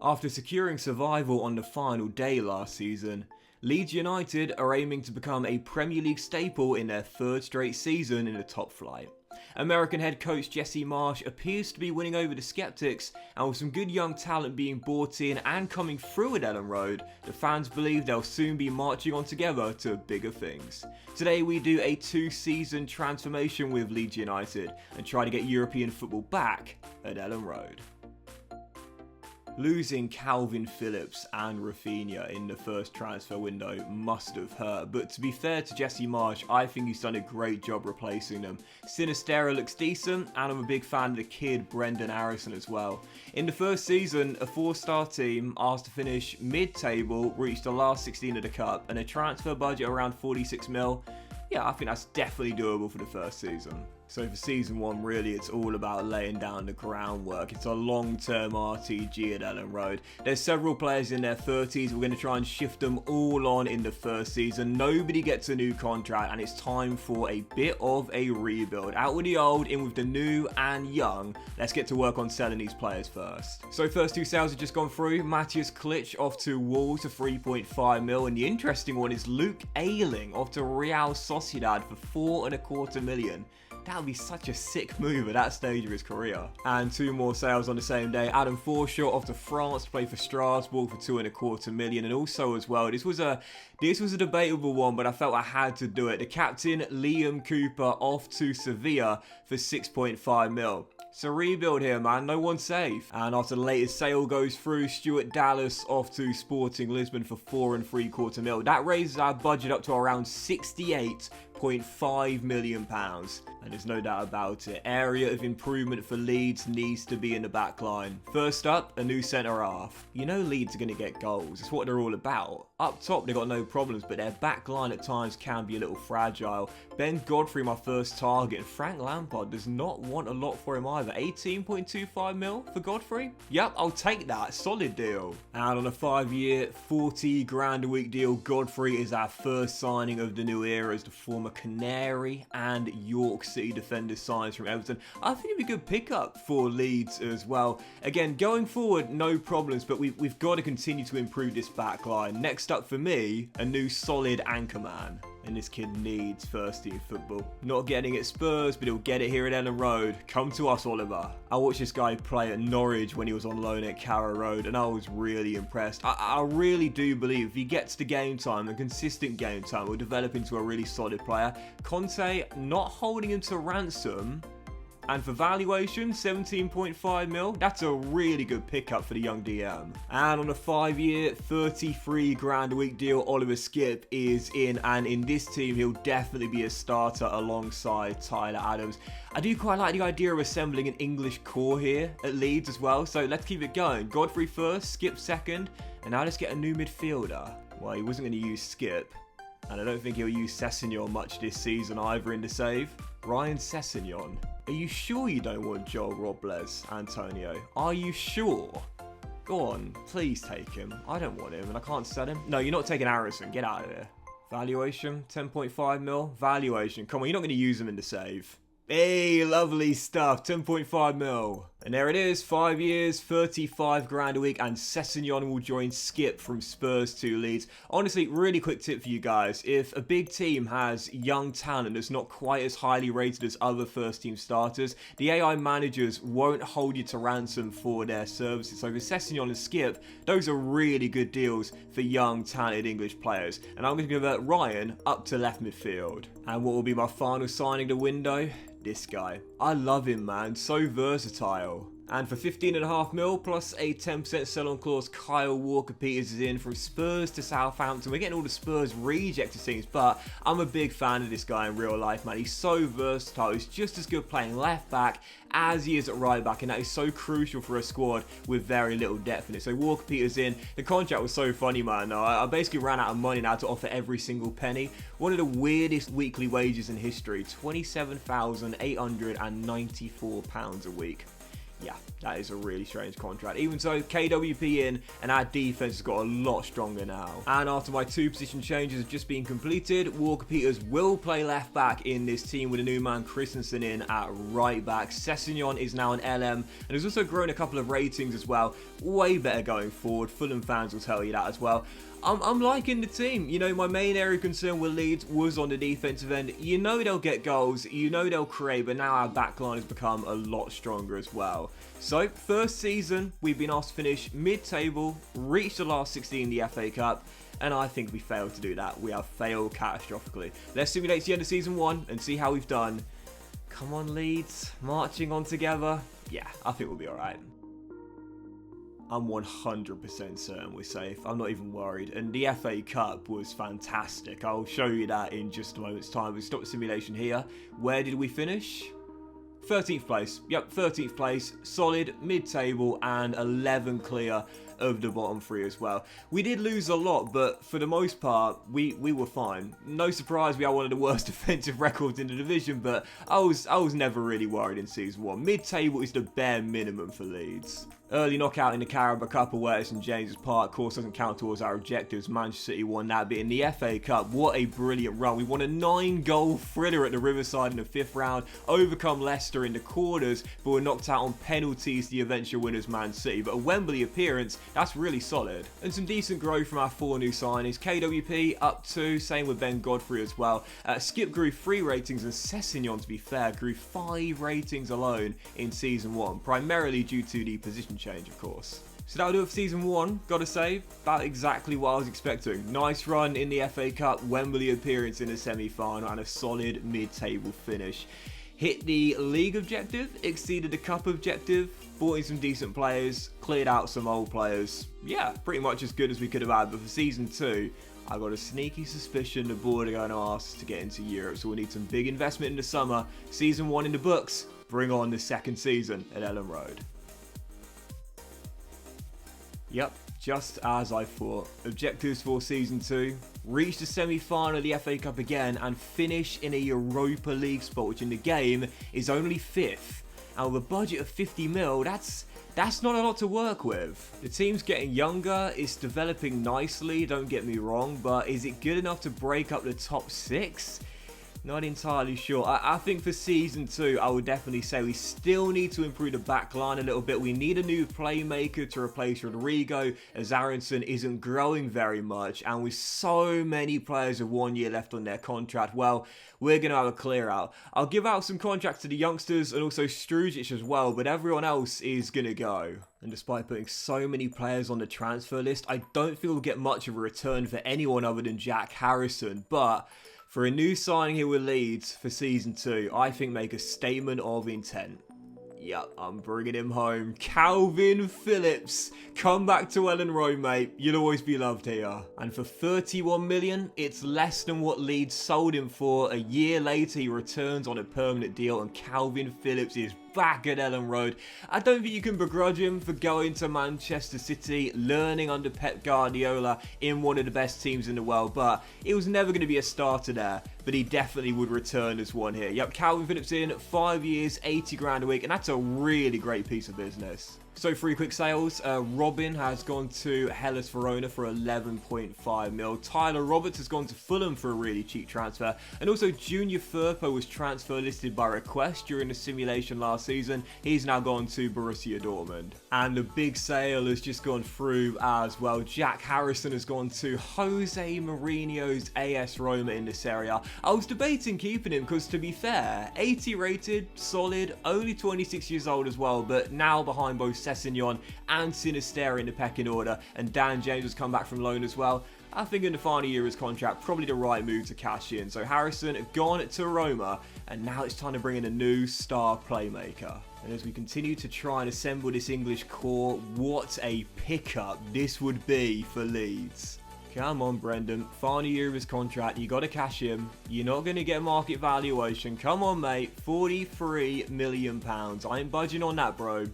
After securing survival on the final day last season, Leeds United are aiming to become a Premier League staple in their third straight season in the top flight. American head coach Jesse Marsch appears to be winning over the sceptics, and with some good young talent being brought in and coming through at Elland Road, the fans believe they'll soon be marching on together to bigger things. Today we do a 2-season transformation with Leeds United and try to get European football back at Elland Road. Losing Kalvin Phillips and Raphinha in the first transfer window must have hurt, but to be fair to Jesse Marsch, I think he's done a great job replacing them. Sinistera looks decent, and I'm a big fan of the kid Brendan Harrison as well. In the first season, a 4-star team asked to finish mid-table reached the last 16 of the cup, and a transfer budget around 46 mil. Yeah, I think that's definitely doable for the first season. So for season 1, really, it's all about laying down the groundwork. It's a long-term RTG at Elland Road. There's several players in their 30s. We're going to try and shift them all on in the first season. Nobody gets a new contract, and it's time for a bit of a rebuild. Out with the old, in with the new and young. Let's get to work on selling these players first. So first 2 sales have just gone through. Matthias Klitsch off to Wolves for 3.5 mil, and the interesting one is Luke Ayling off to Real Sociedad for $4.25 million. That would be such a sick move at that stage of his career. And 2 more sales on the same day. Adam Forshaw off to France to play for Strasbourg for $2.25 million. And also as well, this was a debatable one, but I felt I had to do it. The captain, Liam Cooper, off to Sevilla for 6.5 mil. So rebuild here, man. No one's safe. And after the latest sale goes through, Stuart Dallas off to Sporting Lisbon for $4.75 mil. That raises our budget up to around £68.5 million. And there's no doubt about it. Area of improvement for Leeds needs to be in the back line. First up, a new centre-half. You know Leeds are going to get goals. It's what they're all about. Up top, they've got no problems, but their back line at times can be a little fragile. Ben Godfrey, my first target, and Frank Lampard does not want a lot for him either. 18.25 mil for Godfrey? Yep, I'll take that. Solid deal. And on a 5-year, 40 grand a week deal, Godfrey is our first signing of the new era as the former Canary and York City defender signs from Everton. I think it'd be a good pickup for Leeds as well. Again, going forward, no problems, but we've got to continue to improve this back line. Next up for me, a new solid anchor man. And this kid needs first-team football. Not getting it at Spurs, but he'll get it here at Elland Road. Come to us, Oliver. I watched this guy play at Norwich when he was on loan at Carrow Road, and I was really impressed. I really do believe if he gets to game time, and consistent game time, will develop into a really solid player. Conte not holding him to ransom. And for valuation, 17.5 mil, that's a really good pickup for the young DM. And on a 5-year, 33 grand a week deal, Oliver Skipp is in, and in this team, he'll definitely be a starter alongside Tyler Adams. I do quite like the idea of assembling an English core here at Leeds as well, so let's keep it going. Godfrey first, Skipp second, and now let's get a new midfielder. Well, he wasn't going to use Skipp, and I don't think he'll use Sessegnon much this season either in the save. Ryan Sessegnon. Are you sure you don't want Joel Robles, Antonio? Are you sure? Go on, please take him. I don't want him and I can't sell him. No, you're not taking Harrison. Get out of here. Valuation, 10.5 mil. Valuation. Come on, you're not going to use him in the save. Hey, lovely stuff. 10.5 mil. And there it is, 5 years, 35 grand a week, and Sessegnon will join Skipp from Spurs to Leeds. Honestly, really quick tip for you guys. If a big team has young talent that's not quite as highly rated as other first-team starters, the AI managers won't hold you to ransom for their services. So for Sessegnon and Skipp, those are really good deals for young, talented English players. And I'm going to convert Ryan up to left midfield. And what will be my final signing of the window? This guy. I love him, man. So versatile. And for 15.5 mil plus a 10% sell-on clause, Kyle Walker-Peters is in from Spurs to Southampton. We're getting all the Spurs rejected things, but I'm a big fan of this guy in real life, man. He's so versatile. He's just as good playing left back as he is at right back, and that is so crucial for a squad with very little depth in it. So Walker-Peters in. The contract was so funny, man. I basically ran out of money now to offer every single penny. One of the weirdest weekly wages in history, £27,894 a week. Yeah, that is a really strange contract. Even so, KWP in, and our defense has got a lot stronger now. And after my 2 position changes have just been completed, Walker Peters will play left back in this team with a new man Christensen in at right back. Sessegnon is now an LM, and has also grown a couple of ratings as well. Way better going forward. Fulham fans will tell you that as well. I'm liking the team. You know, my main area of concern with Leeds was on the defensive end. You know they'll get goals, you know they'll create, but now our backline has become a lot stronger as well. So, first season, we've been asked to finish mid-table, reach the last 16 in the FA Cup, and I think we failed to do that. We have failed catastrophically. Let's simulate the end of season 1 and see how we've done. Come on, Leeds, marching on together. Yeah, I think we'll be alright. I'm 100% certain we're safe. I'm not even worried. And the FA Cup was fantastic. I'll show you that in just a moment's time. We stop the simulation here. Where did we finish? 13th place. Yep, 13th place. Solid, mid-table, and 11 clear of the bottom 3 as well. We did lose a lot, but for the most part, we were fine. No surprise we had one of the worst defensive records in the division, but I was never really worried in season 1. Mid-table is the bare minimum for Leeds. Early knockout in the Carabao Cup away at St James's Park, of course, doesn't count towards our objectives. Manchester City won that bit. In the FA Cup, what a brilliant run. We won a 9-goal thriller at the Riverside in the 5th round, overcome Leicester in the quarters, but were knocked out on penalties, the eventual winners Man City. But a Wembley appearance, that's really solid. And some decent growth from our 4 new signings. KWP up 2, same with Ben Godfrey as well. Skip grew 3 ratings, and Sessegnon, to be fair, grew 5 ratings alone in season 1, primarily due to the position change, of course. So that'll do it for season 1, gotta say, about exactly what I was expecting. Nice run in the FA Cup, Wembley appearance in the semi-final, and a solid mid-table finish. Hit the league objective, exceeded the cup objective, brought in some decent players, cleared out some old players. Yeah, pretty much as good as we could have had, but for season 2, I got a sneaky suspicion the board are going to ask us to get into Europe, so we'll need some big investment in the summer. Season 1 in the books, bring on the 2nd season at Elland Road. Yep, just as I thought. Objectives for season 2, reach the semi-final of the FA Cup again and finish in a Europa League spot, which in the game is only 5th. And with a budget of 50 mil, that's not a lot to work with. The team's getting younger, it's developing nicely, don't get me wrong, but is it good enough to break up the top 6? Not entirely sure. I think for season 2, I would definitely say we still need to improve the back line a little bit. We need a new playmaker to replace Rodrigo, as Aronson isn't growing very much. And with so many players with 1 year left on their contract, well, we're going to have a clear out. I'll give out some contracts to the youngsters and also Strujic as well, but everyone else is going to go. And despite putting so many players on the transfer list, I don't feel we'll get much of a return for anyone other than Jack Harrison. But for a new signing here with Leeds for season 2, I think make a statement of intent. Yep, I'm bringing him home. Kalvin Phillips, come back to Elland Road, mate. You'll always be loved here. And for 31 million, it's less than what Leeds sold him for. A year later, he returns on a permanent deal, and Kalvin Phillips is back at Elland Road. I don't think you can begrudge him for going to Manchester City, learning under Pep Guardiola in one of the best teams in the world, but it was never going to be a starter there. But he definitely would return as one here. Yep, Kalvin Phillips in, 5 years, 80 grand a week, and that's a really great piece of business. So 3 quick sales. Robin has gone to Hellas Verona for 11.5 mil. Tyler Roberts has gone to Fulham for a really cheap transfer. And also Junior Firpo was transfer listed by request during the simulation last season. He's now gone to Borussia Dortmund. And the big sale has just gone through as well. Jack Harrison has gone to Jose Mourinho's AS Roma in this area. I was debating keeping him because, to be fair, 80 rated, solid, only 26 years old as well, but now behind both Sessegnon and Sinisterra in the pecking order, and Dan James has come back from loan as well. I think in the final year of his contract, probably the right move to cash in. So Harrison gone to Roma, and now it's time to bring in a new star playmaker. And as we continue to try and assemble this English core, what a pickup this would be for Leeds. Come on, Brendan. Final year of his contract. You got to cash him. You're not going to get market valuation. Come on, mate. £43 million. I ain't budging on that, bro.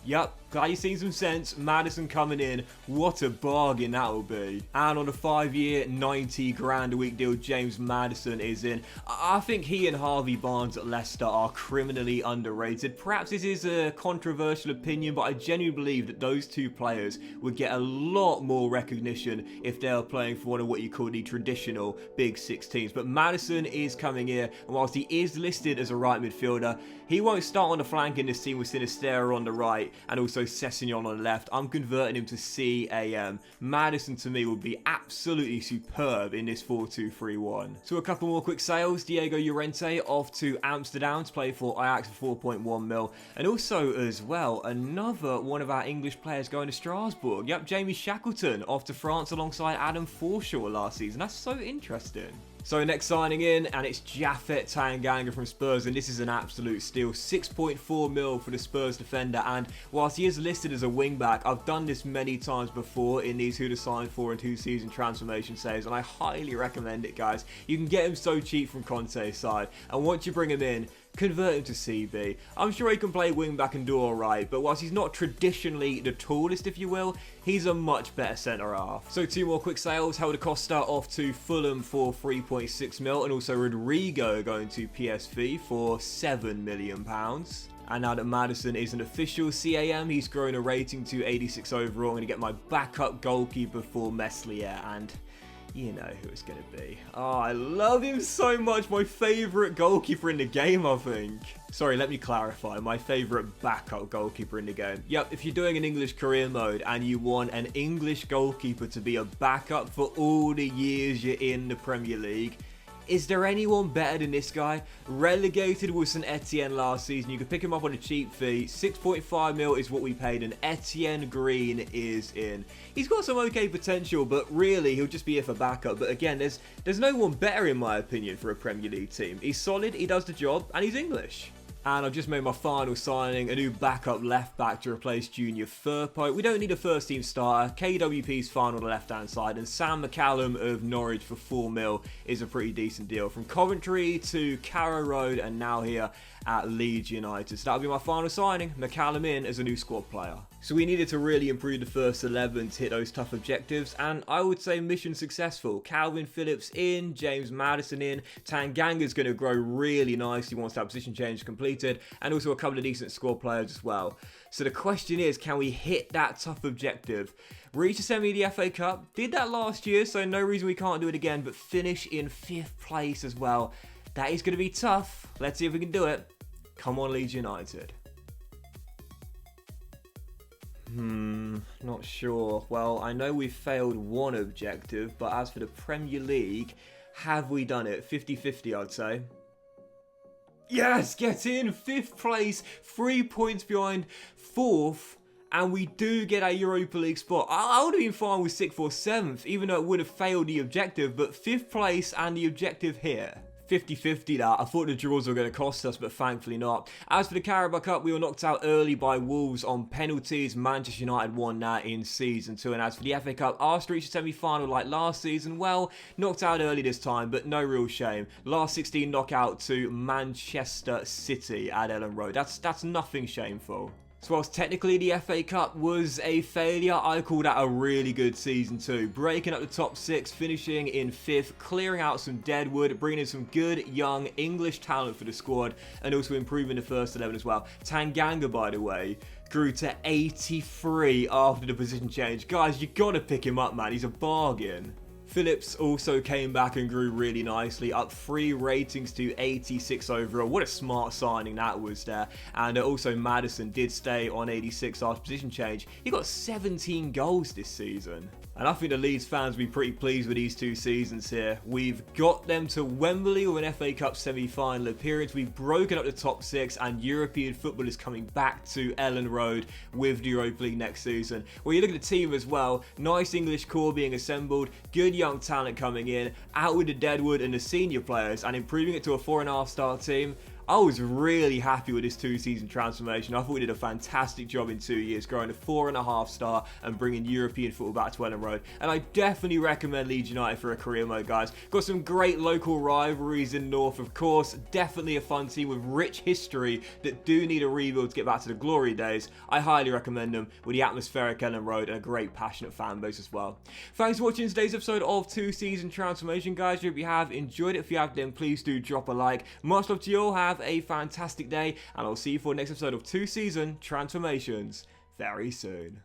Yup, Glad you've seen some sense. Maddison coming in. What a bargain that will be. And on a 5-year, 90 grand a week deal, James Maddison is in. I think he and Harvey Barnes at Leicester are criminally underrated. Perhaps this is a controversial opinion, but I genuinely believe that those two players would get a lot more recognition if they were playing for one of what you call the traditional Big Six teams. But Maddison is coming here, and whilst he is listed as a right midfielder, he won't start on the flank in this team with Sinisterra on the right and also Sessegnon on the left. I'm converting him to CAM. Maddison to me would be absolutely superb in this 4-2-3-1. So a couple more quick sales. Diego Llorente off to Amsterdam to play for Ajax for 4.1 mil. And also as well, another one of our English players going to Strasbourg. Yep, Jamie Shackleton off to France alongside Adam Forshaw last season. That's so interesting. So next signing in, and it's Japhet Tanganga from Spurs, and this is an absolute steal. 6.4 mil for the Spurs defender, and whilst he is listed as a wing-back, I've done this many times before in these who to sign for and who season transformation saves, and I highly recommend it, guys. You can get him so cheap from Conte's side, and once you bring him in, convert him to CB. I'm sure he can play wing-back and do alright, but whilst he's not traditionally the tallest, if you will, he's a much better centre-half. So two more quick sales. Helder Costa off to Fulham for 3.6 mil, and also Rodrigo going to PSV for £7 million. And now that Maddison is an official CAM, he's grown a rating to 86 overall. I'm going to get my backup goalkeeper for Meslier, and you know who it's going to be. Oh, I love him so much. My favourite goalkeeper in the game, I think. Sorry, let me clarify. My favourite backup goalkeeper in the game. Yep, if you're doing an English career mode and you want an English goalkeeper to be a backup for all the years you're in the Premier League, is there anyone better than this guy? Relegated with St Etienne last season. You could pick him up on a cheap fee. 6.5 mil is what we paid, and Etienne Green is in. He's got some okay potential, but really he'll just be here for backup. But again, there's no one better in my opinion for a Premier League team. He's solid, he does the job, and he's English. And I've just made my final signing, a new backup left back to replace Junior Firpo. We don't need a first team starter. KWP's fine on the left hand side, and Sam McCallum of Norwich for 4 mil is a pretty decent deal. From Coventry to Carrow Road and now here at Leeds United. So that'll be my final signing. McCallum in as a new squad player. So we needed to really improve the first 11 to hit those tough objectives, and I would say mission successful. Kalvin Phillips in, James Maddison in, Tanganga's going to grow really nicely once that position change completed, and also a couple of decent squad players as well. So the question is, can we hit that tough objective? Reach the semi of the FA Cup, did that last year, so no reason we can't do it again, but finish in 5th place as well. That is going to be tough. Let's see if we can do it. Come on, Leeds United. Not sure. Well, I know we've failed one objective, but as for the Premier League, have we done it? 50-50, I'd say. Yes, get in! 5th place, 3 points behind 4th, and we do get a Europa League spot. I would have been fine with 6th or 7th, even though it would have failed the objective, but 5th place and the objective here. 50-50 that. I thought the draws were going to cost us, but thankfully not. As for the Carabao Cup, we were knocked out early by Wolves on penalties. Manchester United won that in Season 2. And as for the FA Cup, Arsenal reached the semi-final like last season. Well, knocked out early this time, but no real shame. Last 16 knockout to Manchester City at Elland Road. That's nothing shameful. So whilst technically the FA Cup was a failure, I call that a really good season too. Breaking up the top 6, finishing in 5th, clearing out some deadwood, bringing in some good young English talent for the squad, and also improving the first 11 as well. Tanganga, by the way, grew to 83 after the position change. Guys, you got to pick him up, man. He's a bargain. Phillips also came back and grew really nicely, up 3 ratings to 86 overall. What a smart signing that was there. And also Maddison did stay on 86 after position change. He got 17 goals this season. And I think the Leeds fans will be pretty pleased with these 2 seasons here. We've got them to Wembley with an FA Cup semi-final appearance. We've broken up the top 6, and European football is coming back to Elland Road with the Europa League next season. Well, you look at the team as well. Nice English core being assembled, good young talent coming in, out with the deadwood and the senior players, and improving it to a 4.5-star team. I was really happy with this 2-season transformation. I thought we did a fantastic job in 2 years, growing a 4.5 star and bringing European football back to Elland Road. And I definitely recommend Leeds United for a career mode, guys. Got some great local rivalries in North, of course. Definitely a fun team with rich history that do need a rebuild to get back to the glory days. I highly recommend them with the atmospheric Elland Road and a great passionate fan base as well. Thanks for watching today's episode of 2-season transformation, guys. I hope you have enjoyed it. If you have, then please do drop a like. Much love to you all. Have a fantastic day, and I'll see you for the next episode of 2-season transformations very soon.